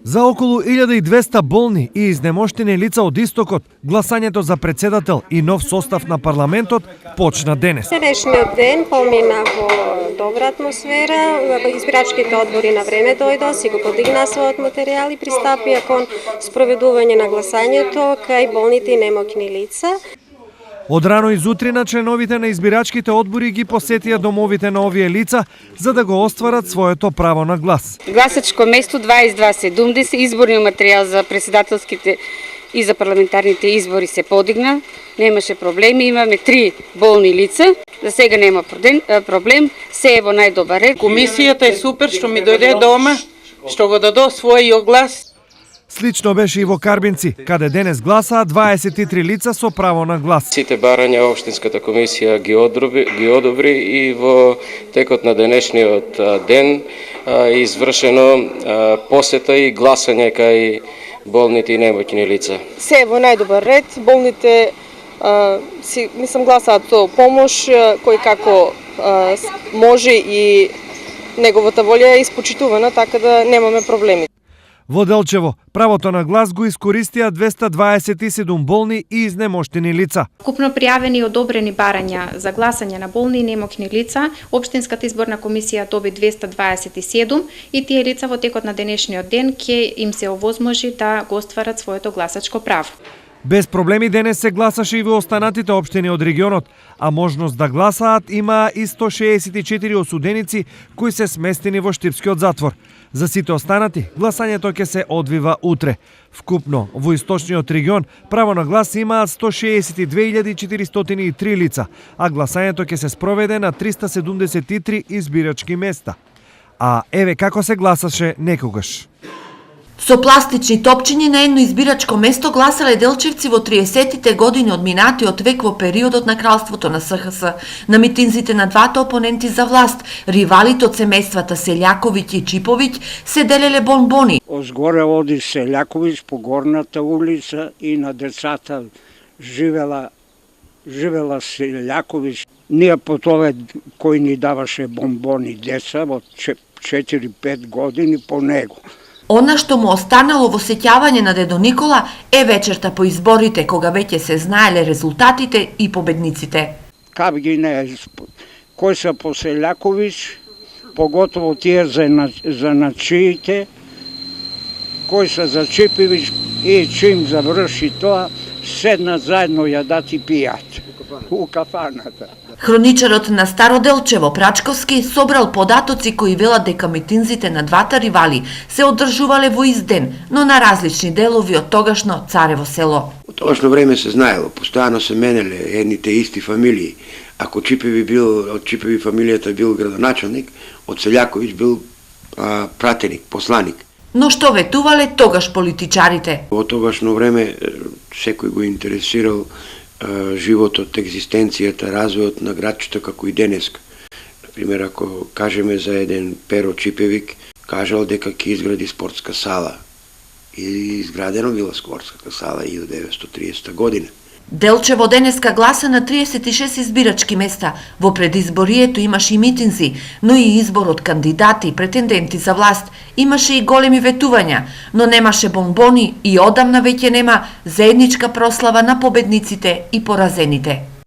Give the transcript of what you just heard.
За околу 1200 болни и изнемоштени лица од истокот, гласањето за председател и нов состав на парламентот почна денес. Денешниот ден помина во добра атмосфера, избирачките одбори на време дојдоа, си го подигнаа својот материјал и пристапија кон спроведување на гласањето кај болните и немокни лица. Од рано изутрина членовите на избирачките одбори ги посетија домовите на овие лица за да го остварат своето право на глас. Гласачко место 2270, изборниот материјал за председателските и за парламентарните избори се подигна, немаше проблеми, имаме 3 болни лица, за сега нема проблем, се е во најдобар ред. Комисијата е супер што ми дојде дома, што го дадо својот глас. Слично беше и во Карбинци, каде денес гласаа 23 лица со право на глас. Сите барања Општинската комисија ги одобри и во текот на денешниот ден извршено посета и гласање кај болните и немоќни лица. Се во најдобар ред, болните мислам гласаат со помош, кој како може и неговата волја е испочитувана, така да немаме проблеми. Во Делчево, правото на глас го искористија 227 болни и изнемоштени лица. Купно пријавени и одобрени барања за гласање на болни и немокни лица, Општинската изборна комисија доби 227 и тие лица во текот на денешниот ден ќе им се овозможи да го остварат своето гласачко право. Без проблеми денес се гласаше и во останатите општини од регионот, а можност да гласаат има и 164 осуденици кои се сместени во Штипскиот затвор. За сите останати, гласањето ќе се одвива утре. Вкупно, во источниот регион, право на глас имаат 162.403 лица, а гласањето ќе се спроведе на 373 избирачки места. А еве како се гласаше некогаш. Со пластични топчињи на едно избирачко место гласале делчевци во 30-тите години од минатиот век во периодот на кралството на СХС. На митинзите на двата опоненти за власт, ривалите од семејствата Селјаковиќ и Чиповиќ, се делеле бонбони. Озгоре оди Селјаковиќ по горната улица и на децата живела Селјаковиќ. Ние по тоа кој ни даваше бонбони деца во 4-5 години по него. Она што му останало во сеќавање на дедо Никола е вечерта по изборите, кога веќе се знаеле резултатите и победниците. Каб ги не кој се по Селјаковиќ, поготово тие за начиите, кој се за Чипевиќ и чим заврши тоа, седнат заедно јадат и пијат у кафаната. Хроничарот на Старо Делчево Прачковски собрал податоци кои велат дека митинзите на двата ривали се одржувале во ист ден, но на различни делови од тогашно Царево село. Во тогашно време се знаело, постојано се менеле едните исти фамилии. Ако од Чипеви фамилијата бил градоначалник, од Селјаковиќ бил пратеник, посланик. Но што ветувале тогаш политичарите? Во тогашно време секој го интересирал животот, екзистенцијата, развојот на градчето како и денеска. Например, ако кажеме за еден Перо Чипевик, кажал дека ќе изгради спортска сала. И изградено била спортска сала 1930 година. Делчево денеска гласа на 36 избирачки места. Во предизборието имаше и митинзи, но и избор од кандидати, претенденти за власт. Имаше и големи ветувања, но немаше бонбони и одамна веќе нема заедничка прослава на победниците и поразените.